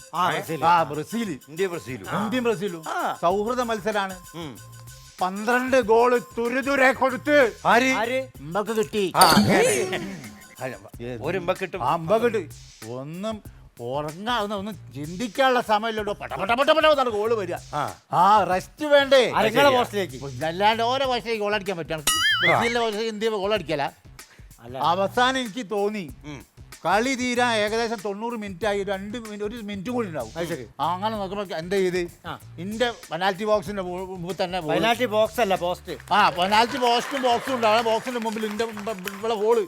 ഇന്ത്യയും ബ്രസീലും സൗഹൃദ മത്സരാണ്. 12 ഗോള് തുരുതുരെ കൊടുത്ത് അമ്പക്ക് കിട്ടി. ഒന്നും ഉറങ്ങാവുന്ന ഒന്നും ചിന്തിക്കാനുള്ള സമയമില്ലല്ലോ. പട്ട ഗോള് വരിക. റെസ്റ്റ് വേണ്ടേ? അല്ലാണ്ട് ഓരോ പോസ്റ്റിലേക്ക് ഗോൾ അടിക്കാൻ പറ്റും. ബ്രസീലിന്റെ പോസ്റ്റിലേക്ക് ഇന്ത്യ ഗോൾ അടിക്കല. അവസാനം എനിക്ക് തോന്നി കളി തീരാൻ ഏകദേശം 90 മിനിറ്റ് ആയി. 1 മിനിറ്റ് കൂടി ഉണ്ടാവും. അങ്ങനെ നോക്കുമ്പോ എന്താ ചെയ്ത് ഇന്റെ പെനാൽറ്റി ബോക്സിന്റെ മുമ്പിൽ തന്നെ പെനാൽറ്റി ബോക്സ് അല്ല പോസ്റ്റ്. പെനാൽറ്റി ബോക്സും ഉണ്ടാവും. ബോക്സിന്റെ മുമ്പിൽ ഇവിടെ ഗോള്.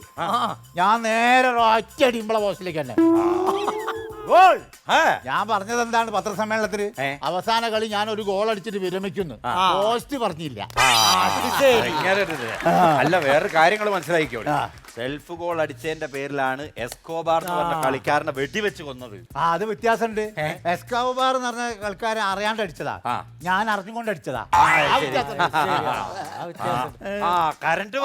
ഞാൻ നേരെ ഒറ്റയടി ഇമ്പളെ ബോക്സിലേക്ക് തന്നെ ഗോൾ. ഞാൻ പറഞ്ഞത് എന്താണ് പത്രസമ്മേളനത്തിന്? അവസാന കളി ഞാൻ ഒരു ഗോൾ അടിച്ചിട്ട് വിരമിക്കുന്നു. പോസ്റ്റ് പറഞ്ഞില്ല. അല്ല വേറെ കാര്യങ്ങൾ മനസ്സിലാക്കിക്കോ. സെൽഫ് ഗോൾ അടിച്ചതിന്റെ പേരിലാണ് എസ്കോബാർ എന്ന് പറഞ്ഞ കളിക്കാരനെ വെടിവെച്ച് കൊന്നത്. അത് വ്യത്യാസമുണ്ട്. എസ്കോബാർ എന്ന് പറഞ്ഞ കളിക്കാരൻ അറിയാണ്ട് അടിച്ചതാ, ഞാൻ അറിഞ്ഞുകൊണ്ട് അടിച്ചതാ. കറണ്ട്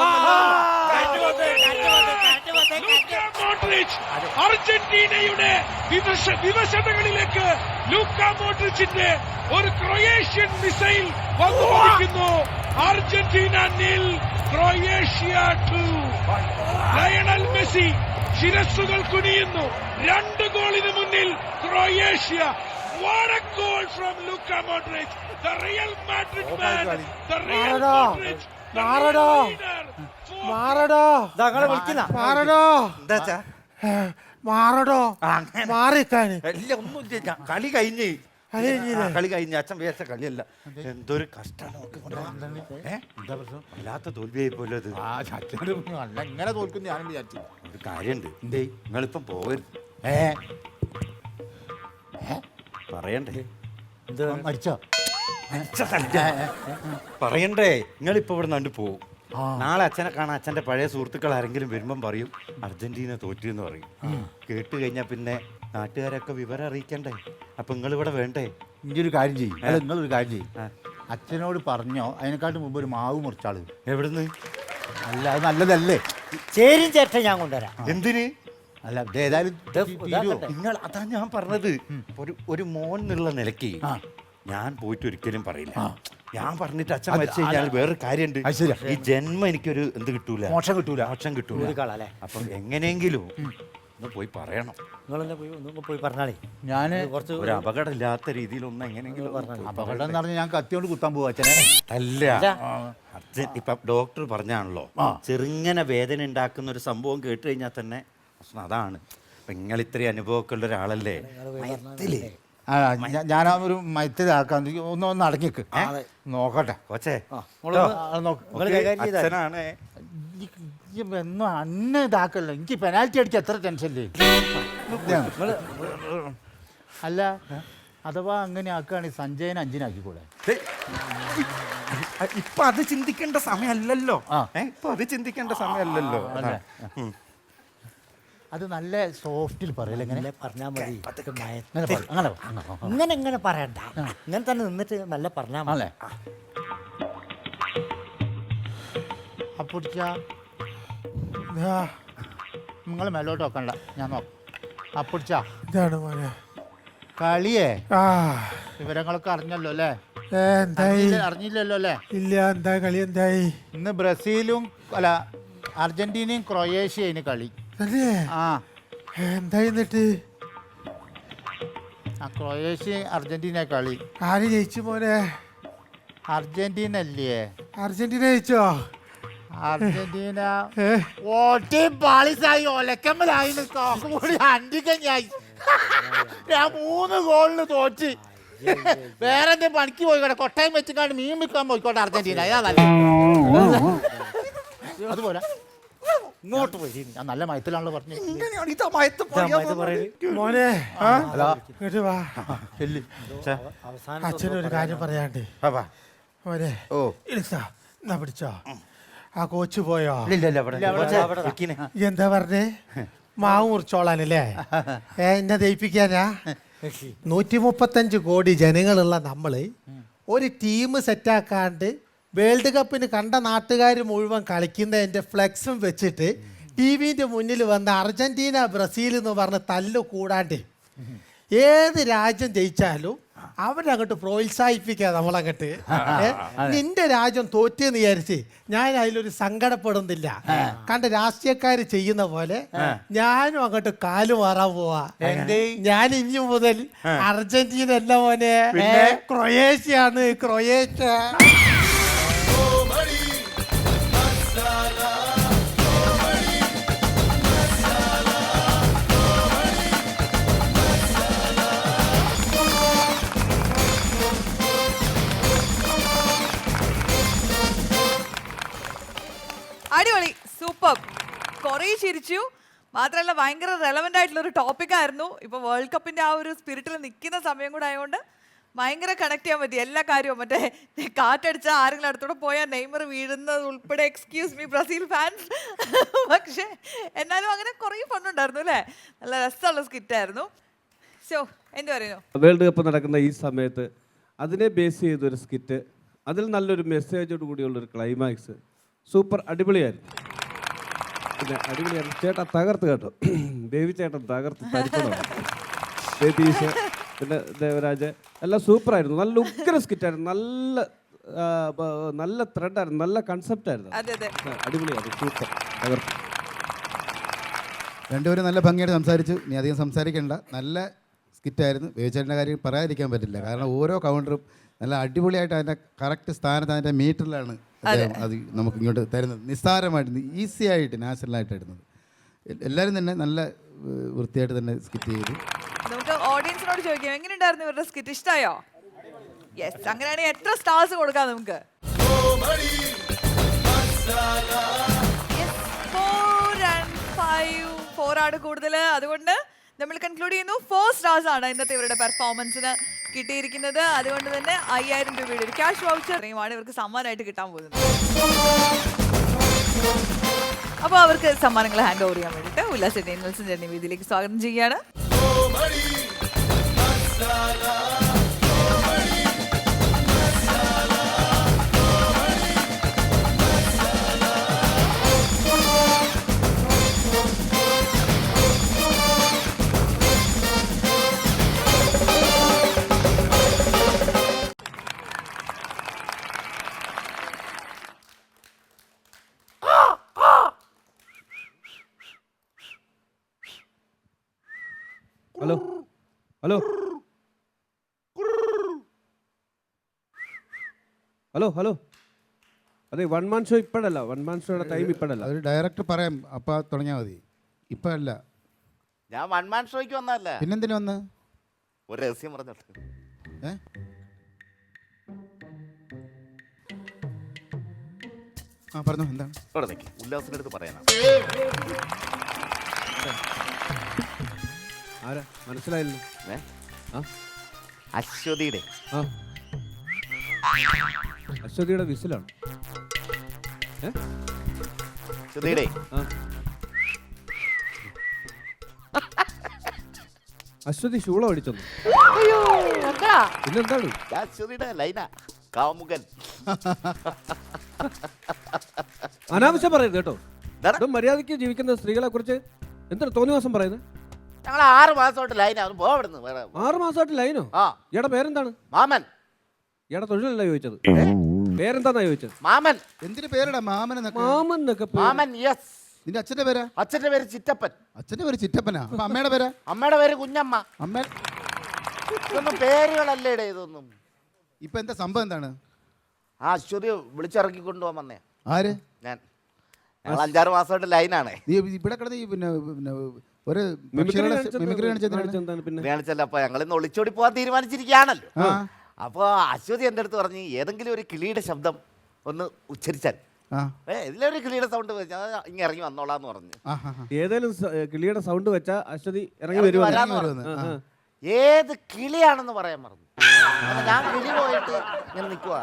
അർജന്റീനയുടെ വിവശതകളിലേക്ക് ലൂക്ക മോഡ്രിച്ചിന്റെ ഒരു ക്രൊയേഷ്യൻ മിസൈൽ വന്നുകൊണ്ടിരിക്കുന്നു. Argentina 0, Croatia 2. ലയണൽ മെസ്സി ശിരസ്സുകൾ കുനിയുന്നു. 2 ഗോളിന് മുന്നിൽ Croatia. What a goal from Luka Modric, the Real Madrid man, the Real Madrid. കളി കഴിഞ്ഞ് അച്ഛൻ വേച്ച കളിയല്ല. എന്തൊരു കഷ്ടമാണ്. വല്ലാത്ത തോൽവിയായി പോലെ അത്. ഇങ്ങനെ തോൽക്കുന്നു ഞാനും വിചാരിച്ചു. ഒരു കാര്യണ്ട്, നിങ്ങളിപ്പം പോകരുത്. പറയണ്ടേ? മരിച്ചോ? പറയണ്ടേ? നിങ്ങളിപ്പോ ഇവിടെ നിന്ന് പോവും. നാളെ അച്ഛനെ കാണാൻ അച്ഛൻ്റെ പഴയ സുഹൃത്തുക്കൾ ആരെങ്കിലും വരുമ്പം പറയും അർജന്റീന തോറ്റു എന്ന് പറയും. കേട്ട് കഴിഞ്ഞാൽ പിന്നെ നാട്ടുകാരൊക്കെ വിവരം അറിയിക്കണ്ടേ? അപ്പൊ നിങ്ങൾ ഇവിടെ വേണ്ടേ? ഇങ്ങനൊരു കാര്യം ചെയ്യും. അല്ല നിങ്ങളൊരു കാര്യം ചെയ്യും. അച്ഛനോട് പറഞ്ഞോ അതിനെക്കാട്ടും മുമ്പ് ഒരു മാവ് മുറിച്ചാള്. എവിടുന്ന്? അല്ല അത് നല്ലതല്ലേ? ചേരും ചേട്ട ഞാൻ കൊണ്ടുവരാം. എന്തിന്? അല്ല ഇത് ഏതായാലും തീരുവോ? നിങ്ങൾ അതാ ഞാൻ പറഞ്ഞത്. ഒരു മോൻ എന്നുള്ള നിലയ്ക്ക് ഞാൻ പോയിട്ട് ഒരിക്കലും പറയില്ല. ഞാൻ പറഞ്ഞിട്ട് അച്ഛൻ മരിച്ചു കഴിഞ്ഞാൽ വേറൊരു കാര്യമുണ്ട്. അത് ശരിയാ. ഈ ജന്മം എനിക്കൊരു എന്ത് കിട്ടൂല, മോക്ഷം കിട്ടൂല. മോക്ഷം കിട്ടൂല. അല്ലേ അപ്പം എങ്ങനെയെങ്കിലും ഒന്ന് പോയി പറയണം. നിങ്ങളെന്നെ പോയി പറഞ്ഞാളേ. ഞാൻ കുറച്ച് ഒരു അപകടമില്ലാത്ത രീതിയിൽ ഒന്ന് എങ്ങനെയെങ്കിലും അപകടം എന്ന് പറഞ്ഞാൽ ഞാൻ കത്തിയോണ്ട് കുത്താൻ പോവാ അച്ഛനെ. അല്ല അച്ഛൻ ഇപ്പൊ ഡോക്ടർ പറഞ്ഞാണല്ലോ, ചെറുങ്ങനെ വേദന ഉണ്ടാക്കുന്ന ഒരു സംഭവം കേട്ട് കഴിഞ്ഞാൽ തന്നെ പ്രശ്നം അതാണ്. അപ്പൊ നിങ്ങൾ ഇത്രയും അനുഭവമൊക്കെ ഉള്ള ഒരാളല്ലേ, ഞാൻ ഒരു മയത്തിലാക്കാൻ ഒന്ന് അടങ്ങിക്ക് നോക്കട്ടെ കൊച്ചേ. അച്ഛനാണ്. ഒന്നും അന്ന ഇതാക്കല്ല. എനിക്ക് പെനാൽറ്റി അടിക്കാൻ എത്ര ടെൻഷനില്ലേ. അല്ല അഥവാ അങ്ങനെ ആക്കുകയാണെങ്കിൽ സഞ്ജയനെ 5-നാക്കിക്കൂടെ? ഇപ്പൊ അത് ചിന്തിക്കേണ്ട സമയമല്ലല്ലോ. ഇപ്പൊ അത് ചിന്തിക്കേണ്ട സമയമല്ലല്ലോ. അത് നല്ല സോഫ്റ്റിൽ പറയല്ലേ, എങ്ങനെ പറഞ്ഞാൽ മതി. അങ്ങനെ ഇങ്ങനെ പറയണ്ട, ഇങ്ങനെ തന്നെ നിന്നിട്ട് നല്ല പറഞ്ഞാൽ മതി. അല്ലേ അപ്പൊടിച്ച നിങ്ങൾ മേലോട്ട് നോക്കണ്ട, ഞാൻ നോക്കാം. അപ്പൊടിച്ച ഇതാണ് മോനെ. കളിയേ വിവരങ്ങളൊക്കെ അറിഞ്ഞല്ലോ അല്ലേ? അറിഞ്ഞില്ലല്ലോ അല്ലേ? ഇല്ല, എന്താ കളി എന്തായി? ഇന്ന് ബ്രസീലും അല്ല അർജന്റീനയും ക്രൊയേഷ്യയും കളി. അല്ലേ? ആ എന്തായി എന്നിട്ട്? ക്രൊയേഷ്യ അർജന്റീന കളി. ആര് ജയിച്ചു മോനെ? അർജന്റീന അല്ലേ? അർജന്റീന ജയിച്ചോ? അർജന്റീന ഓട്ടി പാളിസായി ഒലക്കമ്മലായി അണ്ടിക്കഞ്ഞായി. ഞാൻ 3 ഗോളിന് തോറ്റ്. വേറെ എന്തെങ്കിലും പണിക്ക് പോയിക്കോട്ടെ, കൊട്ടയം വെച്ചിക്കാണ്ട് മീൻ വിൽക്കാൻ പോയിക്കോട്ടെ അർജന്റീന. അതുപോലെ ഇങ്ങോട്ട് പോയി. ഞാൻ നല്ല മയത്തിലാണല്ലോ പറഞ്ഞു. മോനെ ഇങ്ങോട്ട് വാ. അച്ഛനൊരു കാര്യം പറയാണ്ട് മോനെ. എന്നാ പിടിച്ചോ. ആ കോച്ച് പോയോ? എന്താ പറഞ്ഞേ? മാവ് മുറിച്ചോളാനല്ലേ? എന്നെ ദയിപ്പിക്കാനാ? 135 കോടി ജനങ്ങളുള്ള നമ്മള് ഒരു ടീം സെറ്റാക്കാണ്ട് വേൾഡ് കപ്പിന് കണ്ട നാട്ടുകാർ മുഴുവൻ കളിക്കുന്നതിൻ്റെ ഫ്ലെക്സും വെച്ചിട്ട് ടിവിൻ്റെ മുന്നിൽ വന്ന് അർജന്റീന ബ്രസീൽ എന്ന് പറഞ്ഞ് തല്ലു കൂടാണ്ട് ഏത് രാജ്യം ജയിച്ചാലും അവരങ്ങോട്ട് പ്രോത്സാഹിപ്പിക്കുക നമ്മളങ്ങോട്ട്. നിന്റെ രാജ്യം തോറ്റെന്ന് വിചാരിച്ച് ഞാൻ അതിലൊരു സങ്കടപ്പെടുന്നില്ല. കണ്ട രാഷ്ട്രീയക്കാർ ചെയ്യുന്ന പോലെ ഞാനും അങ്ങോട്ട് കാലു മാറാൻ പോവാ. ഞാൻ ഇനി മുതൽ അർജന്റീന അല്ല മോനെ, ക്രൊയേഷ്യയാണ്. ക്രൊയേഷ്യ. അടിപൊളി, സൂപ്പർ. കുറേ ചിരിച്ചു. മാത്രമല്ല ഭയങ്കര റെലവൻ്റ് ആയിട്ടുള്ള ഒരു ടോപ്പിക്കായിരുന്നു. ഇപ്പോൾ വേൾഡ് കപ്പിൻ്റെ ആ ഒരു സ്പിരിറ്റിൽ നിൽക്കുന്ന സമയം കൂടെ ആയതുകൊണ്ട് ഭയങ്കര കണക്ട് ചെയ്യാൻ പറ്റി എല്ലാ കാര്യവും. മറ്റേ കാറ്റടിച്ച ആരെങ്കിലും അടുത്തോടെ പോയാൽ നെയ്മർ വീഴുന്നത് ഉൾപ്പെടെ. Excuse me Brazil fans. പക്ഷേ എന്നാലും അങ്ങനെ കുറേ ഫണ്ടുണ്ടായിരുന്നു അല്ലേ? നല്ല രസമുള്ള സ്കിറ്റായിരുന്നു. സോ എന്ത് പറയുന്നു? വേൾഡ് കപ്പ് നടക്കുന്ന ഈ സമയത്ത് അതിനെ ബേസ് ചെയ്തൊരു സ്കിറ്റ്, അതിൽ നല്ലൊരു മെസ്സേജോട് കൂടിയുള്ളൊരു ക്ലൈമാക്സ്, സൂപ്പർ അടിപൊളിയായിരുന്നു. പിന്നെ അടിപൊളിയായിരുന്നു. ചേട്ടാ തകർത്ത് കേട്ടോ. ദേവി ചേട്ടൻ തകർത്ത് തരിപ്പണമാണ്. രതീഷ് പിന്നെ ദേവരാജ് എല്ലാം സൂപ്പറായിരുന്നു. നല്ല ഉഗ്ര സ്കിറ്റായിരുന്നു. നല്ല ത്രെഡായിരുന്നു. നല്ല കൺസെപ്റ്റായിരുന്നു. അടിപൊളിയായിരുന്നു. സൂപ്പർ തകർത്ത്. രണ്ടുപേരും നല്ല ഭംഗിയായിട്ട് സംസാരിച്ചു. ഇനി അധികം സംസാരിക്കേണ്ട. നല്ല സ്കിറ്റായിരുന്നു. വേവിച്ചേട്ടൻ്റെ കാര്യം പറയാതിരിക്കാൻ പറ്റില്ല. കാരണം ഓരോ കൗണ്ടറും നല്ല അടിപൊളിയായിട്ട് അതിൻ്റെ കറക്റ്റ് സ്ഥാനത്ത് അതിൻ്റെ മീറ്ററിലാണ് അത് നമുക്ക് ഇങ്ങോട്ട് തരുന്നത്. നിസ്സാരമായിട്ട് ഈസി ആയിട്ട് നാച്ചുറലായിട്ട് ഇടുന്നത്. എല്ലാവരും തന്നെ നല്ല വൃത്തിയായിട്ട് തന്നെ സ്കിറ്റ് ചെയ്തു. നമുക്ക് ഓഡിയൻസിനോട് ചോദിക്കാം, എങ്ങനെയുണ്ടായിരുന്നു ഇവരുടെ സ്കിറ്റ്? ഇഷ്ടമായോ? യെസ്, അങ്ങനെയാണെങ്കിൽ എത്ര സ്റ്റാർസ് കൊടുക്കാം നമുക്ക്? 4 and 5, 4 ആണ് കൂടുതൽ. അതുകൊണ്ട് നമ്മൾ കൺക്ലൂഡ് ചെയ്യുന്നു 4 സ്റ്റാർസ് ആണ് ഇന്നത്തെ ഇവരുടെ പെർഫോമൻസിന് കിട്ടിയിരിക്കുന്നത്. അതുകൊണ്ട് തന്നെ 5000 രൂപയുടെ ഒരു ക്യാഷ് വൗച്ചറാണ് ഇവർക്ക് സമ്മാനമായിട്ട് കിട്ടാൻ പോകുന്നത്. അപ്പോൾ അവർക്ക് സമ്മാനങ്ങൾ ഹാൻഡ് ഓവർ ചെയ്യാൻ വേണ്ടിയിട്ട് ഉല്ലാസ് നെൽസൺ ജർണി വേദിയിലേക്ക് സ്വാഗതം ചെയ്യുകയാണ്. ഹലോ ഹലോ ഹലോ ഹലോ അതെ 1 man ഷോ ഇപ്പോഴല്ല 1 man ഷോയുടെ ടൈം ഇപ്പോഴല്ല. അത് ഡയറക്ടർ പറയാം അപ്പം തുടങ്ങിയാൽ മതി. ഇപ്പം അല്ല. ഞാൻ 1 man ഷോയ്ക്ക് വന്നതല്ല. പിന്നെന്തിനു വന്ന്? ഒരു രഹസ്യം പറഞ്ഞോട്ടെ. ഏ ആ പറഞ്ഞോ, എന്താണ്? ഇവിടെ നിൽക്ക്, ഉല്ലാസിന്റെ അടുത്ത് പറയാനാണ്. ആരാ മനസ്സിലായില്ല? ഏ? ആ അശ്വതിയുടെ ആ അശ്വതിയുടെ വിസിലാണ്. അശ്വതിയുടെ ആ അശ്വതി ശൂളം അടിച്ചൊന്നു. പിന്നെന്താണ്? അശ്വതിയുടെ ലൈന കാമുകൻ. അനാവശ്യം പറയുന്നത് കേട്ടോ. എന്താണ്? ഇതും മര്യാദയ്ക്ക് ജീവിക്കുന്ന സ്ത്രീകളെ കുറിച്ച് എന്താണ് തോന്നിവാസം പറയുന്നത്? ഞങ്ങൾ 6 മാസമായിട്ട് ലൈന പോവിടുന്നു. 6 മാസമായിട്ട് ലൈനോ? ആ ഇയാടെ പേരെന്താണ്? മാമൻ. ഇയാടെ തൊഴിലല്ല ചോദിച്ചത്, പേരെന്താന്നാ ചോദിച്ചത്. മാമൻ. എന്തിന് പേരടാ മാമൻ എന്നൊക്കെ? മാമൻ എന്നൊക്കെ പേര്. മാമൻ. യെസ്. നിന്റെ അച്ഛൻ്റെ പേരാ? അച്ഛന്റെ പേര് ചിറ്റപ്പൻ. അച്ഛൻ്റെ പേര് ചിറ്റപ്പനാ. അപ്പം അമ്മയുടെ പേരാ? അമ്മയുടെ പേര് കുഞ്ഞമ്മ. അമ്മ. ഇതൊന്നും പേരുകളല്ലേടേ ഇതൊന്നും. ഇപ്പം എന്താ സംഭവം എന്താണ്? ആ അശ്വതി വിളിച്ചിറക്കി കൊണ്ടുപോകാൻ വന്നേ. ആര്? ഞാൻ. ഞങ്ങൾ 5-6 മാസമായിട്ട് ലൈനാണ്. നീ ഇവിടെ കിടന്ന് ഈ പിന്നെ ഒരു മിമിക്രി മിമിക്രി കാണിച്ചത് എന്താണ് പിന്നെ? കാണിച്ചല്ല. അപ്പൊ ഞങ്ങൾ ഇന്ന് ഒളിച്ചോടി പോകാൻ തീരുമാനിച്ചിരിക്കുകയാണല്ലോ. ആ അപ്പൊ അശ്വതി എൻ്റെ അടുത്ത് പറഞ്ഞ് ഏതെങ്കിലും ഒരു കിളിയുടെ ശബ്ദം ഒന്ന് ഉച്ചരിച്ചാൽ, ആ ഇതിലൊരു കിളിയുടെ സൗണ്ട് ഇങ്ങനെ ഇറങ്ങി വന്നോളാന്ന് പറഞ്ഞു. ആ ആ ഏതേലും കിളിയുടെ സൗണ്ട് വെച്ചാ അശ്വതി ഇറങ്ങി ഇറങ്ങി വരുവാ. വരാന്ന് പറഞ്ഞു. ഏത് കിളിയാണെന്ന് പറയാൻ മറന്നു. അപ്പൊ ഞാൻ കിളി പോയിട്ട് ഇങ്ങനെ നിൽക്കുവാ.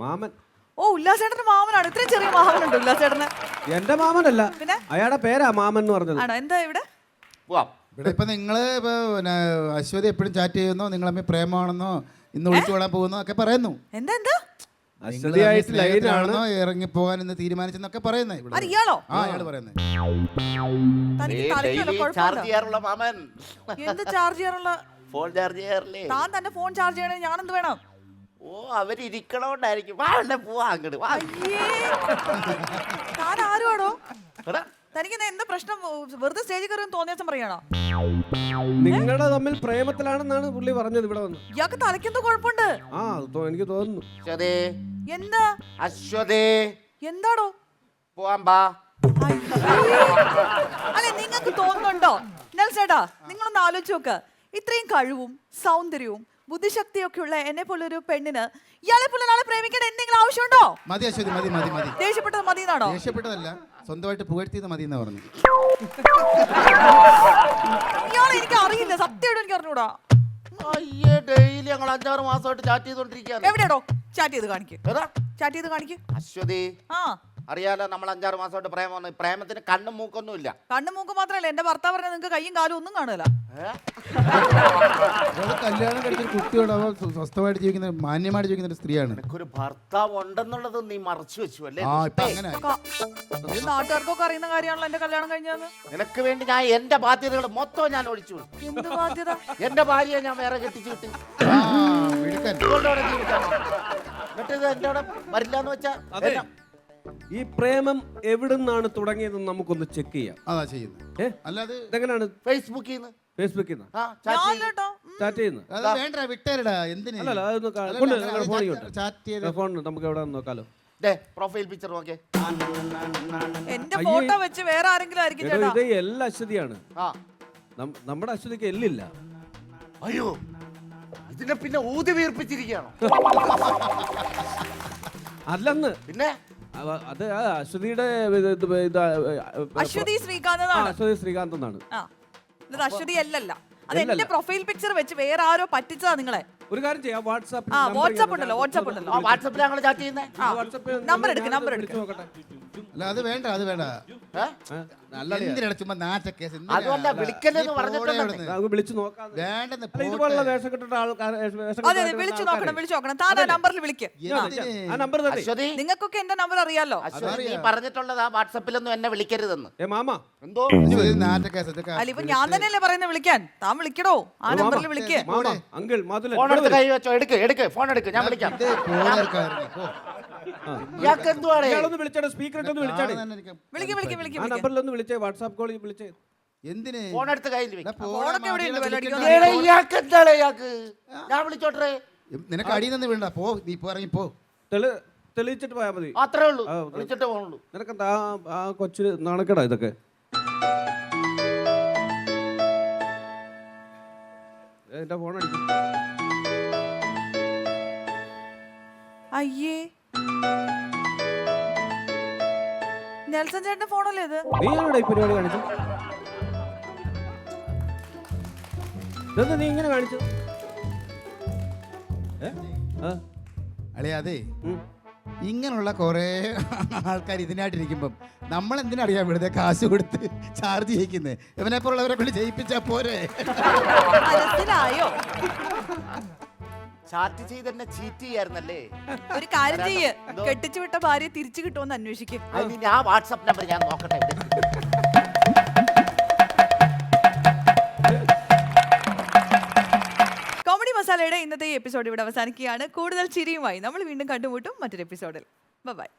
മാമൻ. ഓ ഉല്ലാസേട്ടന്റെ മാമനാണ്. ഇത്രയും ചെറിയ മാമനുണ്ട് ഉല്ലാസേട്ടന്. എന്റെ മാമനല്ല, പിന്നെ? അയാളുടെ പേരാ മാമൻ എന്ന് പറഞ്ഞത്. ആണോ? എന്താ ഇവിടെ? പോവാം. ഇവിടെ ഇപ്പം നിങ്ങൾ പിന്നെ അശ്വതി എപ്പോഴും ചാറ്റ് ചെയ്യുന്നോ, നിങ്ങളമ്മ പ്രേമമാണെന്നോ, ഇന്ന് ഒളിച്ചു വിടാൻ പോകുന്നോ ഒക്കെ പറയുന്നു. എന്താ എന്താ അശ്വതിയായിട്ട് ലൈനാണ്. ആണെന്നോ ഇറങ്ങി പോകാൻ ഇന്ന് തീരുമാനിച്ചെന്നൊക്കെ പറയുന്നത് ഇവിടെ. അത് ഇയാളോ? ആ അയാൾ പറയുന്നത്. തനിക്ക് തലയ്ക്ക് വല്ല ഡെയിലി ചാർജ് കുഴപ്പമുണ്ടോ? ചെയ്യാറുള്ള മാമൻ. എന്ത് ചാർജ് ചെയ്യാനുള്ള? ഫോൺ ചാർജ് ചെയ്യാറില്ലേ? താൻ തന്നെ ഫോൺ ചാർജ് ചെയ്യണേ ഞാൻ എന്ത് വേണം? ഓ അവരിക്കണോണ്ടായിരിക്കും. വാ പോവാ അങ്ങോട്ട് വാ. അയ്യേ. താൻ ആരുവാടോ? എടാ, തനിക്ക് എന്താ പ്രശ്നം? വെറുതെ സ്റ്റേജിൽ കയറി തോന്നിയാസം പറയണോ? നിങ്ങളുടെ തമ്മിൽ പ്രേമത്തിലാണെന്നാണ് പുള്ളി പറഞ്ഞത് ഇവിടെ വന്ന്. ഇയാൾക്ക് തലയ്ക്കെന്തോ കുഴപ്പമുണ്ട്. ആ എനിക്ക് തോന്നുന്നു. അശ്വതി എന്താ? അശ്വതി എന്താടോ? പോവാൻ ബാ. അല്ലെ നിങ്ങൾക്ക് തോന്നുന്നുണ്ടോ? ചേട്ടാ നിങ്ങളൊന്ന് ആലോചിച്ച് നോക്ക്. ഇത്രയും കഴിവും സൗന്ദര്യവും ബുദ്ധിശക്തിയൊക്കെ ഉള്ള എന്നെ പോലൊരു പെണ്ണിന് ഇയാളെ പോലെ നാളെ പ്രേമിക്കാൻ എന്തെങ്കിലും ആവശ്യമുണ്ടോ? മതി അശ്വതി, മതി മതി മതി. ദേഷ്യപ്പെട്ടത് മതി എന്നാണോ? ദേഷ്യപ്പെട്ടതല്ല, സ്വന്തമായിട്ട് പുകഴ്ത്തിയത് മതി എന്നാ പറഞ്ഞു. ഇയാളെ എനിക്ക് അറിയില്ല, സത്യമായിട്ട് എനിക്ക് അറിഞ്ഞൂടാ. അയ്യേ ഡെയിലി ഞങ്ങൾ 5-6 മാസമായിട്ട് ചാറ്റ് ചെയ്തോണ്ടിരിക്കുകയാണ്. എവിടെയാടോ? ചാറ്റ് ചെയ്ത് കാണിക്ക്. ഏതാ? ചാറ്റ് ചെയ്ത് കാണിക്ക്. അശ്വതി ആ അറിയാലോ, നമ്മൾ 5-6 മാസമായിട്ട് പ്രേമമാണ്. പ്രേമത്തിന് കണ്ണും മൂക്കൊന്നും ഇല്ല. കണ്ണും മൂക്കും മാത്രമല്ല, എന്റെ ഭർത്താവ് പറഞ്ഞാൽ നിങ്ങൾക്ക് കയ്യും കാലും ഒന്നും കാണുകയില്ല. അവള് കല്യാണം കഴിച്ചൊരു കുട്ടിയോട് അവൾ സ്വസ്ഥമായിട്ട് ജീവിക്കുന്ന, മാന്യമായിട്ട് ജീവിക്കുന്ന ഒരു സ്ത്രീയാണ്. ഒരു ഭർത്താവ് ഉണ്ടെന്നുള്ളത് നീ മറച്ചു വെച്ചു അല്ലേ? ആ ഇപ്പൊ അങ്ങനെ ഇത് നാട്ടുകാർക്കൊക്കെ അറിയുന്ന കാര്യമാണല്ലോ എന്റെ കല്യാണം കഴിഞ്ഞതെന്ന്. നിനക്ക് വേണ്ടി ഞാൻ എന്റെ ബാധ്യതകൾ മൊത്തം ഞാൻ ഒഴിച്ചു വിട്ടു. എന്ത് ബാധ്യത? എന്റെ ഭാര്യയെ ഞാൻ വേറെ കെട്ടിച്ചു വിട്ടു. ആ മിടുക്കൻ. ഇതുകൊണ്ടവിടെ ജീവിക്കാം. എന്നിട്ട് ഇത് എന്റെ അവിടെ വരില്ലാന്ന് വെച്ചാ അതെ. ഈ പ്രേമം എവിടുന്നാണ് തുടങ്ങിയതെന്ന് നമുക്കൊന്ന് ചെക്ക് ചെയ്യാം. അതാ ചെയ്യുന്നത്. അല്ലാതെ ഇതെങ്ങനെയാണ്? ഫേസ്ബുക്കിൽ നിന്ന്. ഫേസ്ബുക്കിൽ നിന്ന് ഞാൻ കേട്ടോ. ചാറ്റ് ചെയ്യുന്നത്? അത് വേണ്ട, വിട്ടേരടാ. എന്തിന് അല്ലല്ല, അതൊന്ന് ചാറ്റ് ചെയ്ത് ഫോൺ നമുക്ക് എവിടെ നോക്കാലോ. പ്രൊഫൈൽ പിക്ചർ നോക്കേ. എന്റെ ഫോട്ടോ വെച്ച് വേറെ ആരെങ്കിലും ആയിരിക്കും എടോ, ചേട്ടാ. ഇത് എല്ലാ അശ്വതിയാണ്. ആ നമ്മുടെ അശ്വതിക്ക് എല്ലില്ല. അയ്യോ ഇതിനെ പിന്നെ ഊതി വീർപ്പിച്ചിരിക്കുകയാണോ? അല്ലെന്ന് പിന്നെ അത് അശ്വതിയുടെ അശ്വതി ശ്രീകാന്ത് എന്നാണ്. അശ്വതി ശ്രീകാന്ത് എന്നാണ്. ആ ഇത് അശ്വതി അല്ലല്ല. അത് എന്റെ പ്രൊഫൈൽ പിക്ചർ വെച്ച് വേറെ ആരോ പറ്റിച്ചതാ നിങ്ങളെ. ഒരു കാര്യം ചെയ്യാം, വാട്സാപ്പ് വാട്സാപ്പ് ഉണ്ടല്ലോ, വാട്സാപ്പ് ഉണ്ടല്ലോ. വാട്സപ്പിൽ ഞങ്ങൾ ചാറ്റ് ചെയ്യുന്നേ. നമ്പർ എടുക്ക്, നമ്പർ എടുക്ക്. നോക്കട്ടെ. അല്ല അത് വേണ്ട അത് വേണ്ട എന്തിനാണ് ചുമ്മാ നാറ്റ കേസ് അതുമല്ല വിളിക്കലെന്ന് പറഞ്ഞിട്ടുണ്ട്. നമുക്ക് വിളിച്ചു നോക്കാം വേണ്ടെന്ന് അല്ല, ഇതുപോലുള്ള വേഷം കെട്ടിട്ട ആൾക്കാർ അതെ അതെ വിളിച്ചു നോക്കണം വിളിച്ചു നോക്കണം താൻ ആ നമ്പറിൽ വിളിക്ക് ആ നമ്പർ തന്നെ അശ്വതി, നിങ്ങൾക്കൊക്കെ എന്റെ നമ്പർ അറിയാലോ. അശ്വതി, നീ പറഞ്ഞിട്ടുള്ളത് ആ വാട്സപ്പിലൊന്നും എന്നെ വിളിക്കരുതെന്ന്. ഏ മാമ എന്തോ നാറ്റ കേസ് ഇതൊക്കെ അല്ല ഇപ്പൊ ഞാൻ തന്നെയല്ലേ പറയുന്നത് വിളിക്കാൻ. താൻ വിളിക്കടോ ആ നമ്പറിൽ വിളിക്ക്. മാമ അങ്കിൾ മാതുലൻ ഫോൺ എടുത്ത് കൈ വെച്ചോ. എടുക്ക് ഫോൺ എടുക്ക്, ഞാൻ വിളിക്കാം. ഇയാൾക്ക് എന്തുവാണ്? ഇയാളൊന്ന് വിളിച്ചാണ് സ്പീക്കർ ഇട്ടൊന്ന് വിളിച്ചാണ് വിളിക്ക് വിളിക്ക് വിളിക്ക് ആ നമ്പറിലൊന്ന് വിളിച്ചേ വാട്സാപ്പ് കോളിൽ വിളിച്ചേ എന്തിന് ഫോൺ എടുത്ത് കയ്യിൽ വെക്ക്. ഫോണൊക്കെ എവിടെ ഉണ്ട്? ബെല്ലടിക്കാൻ ഏടാ, ഇയാൾക്ക് എന്താണ് ഇയാൾക്ക്? ഞാൻ വിളിച്ചോട്ടെ. നിനക്ക് അടിയിൽ നിന്ന് വീണ്ട പോ നീ ഇപ്പൊ ഇറങ്ങി പോ തെളിയിച്ചിട്ട് പോയാൽ മതി. അത്രേ ഉള്ളൂ, ആ, വിളിച്ചിട്ടേ പോണുള്ളൂ. നിനക്കെന്താ ആ കൊച്ചിന് നാണക്കേടാ ഇതൊക്കെ. എന്റെ ഫോൺ അടിക്കും. അയ്യേ നെൽസൺ ചേട്ടന്റെ ഫോണല്ലേ ഇത്? നീ ആണോടാ ഈ പരിപാടി കാണിച്ചു? ഇതെന്താ നീ ഇങ്ങനെ കാണിച്ചു? അളിയാ അതെ ഉം. ഇങ്ങനെയുള്ള കുറേ ആൾക്കാർ ഇതിനായിട്ടിരിക്കുമ്പം നമ്മൾ എന്തിനറിയാൻ വെറുതെ കാശ് കൊടുത്ത് ചാർജ് ചെയ്യിക്കുന്നത് ഇവനെ പോലുള്ളവരെ കൊണ്ട് ചെയ്യിപ്പിച്ചാ പോരെ. മനസ്സിലായോ? ചാറ്റ് ചെയ്ത് എന്നെ ചീറ്റ് ചെയ്യായിരുന്നല്ലേ? ഒരു കാര്യം ചെയ്യ്, കെട്ടിച്ചു വിട്ട ഭാര്യ തിരിച്ചു കിട്ടുമെന്ന് അന്വേഷിക്കും. അതിന് ആ വാട്സാപ്പ് നമ്പർ ഞാൻ നോക്കട്ടെ. കോമഡി മസാലയുടെ ഇന്നത്തെ ഈ എപ്പിസോഡ് ഇവിടെ അവസാനിക്കുകയാണ്. കൂടുതൽ ചിരിയുമായി നമ്മൾ വീണ്ടും കണ്ടുമുട്ടും മറ്റൊരു എപ്പിസോഡിൽ. ബൈ.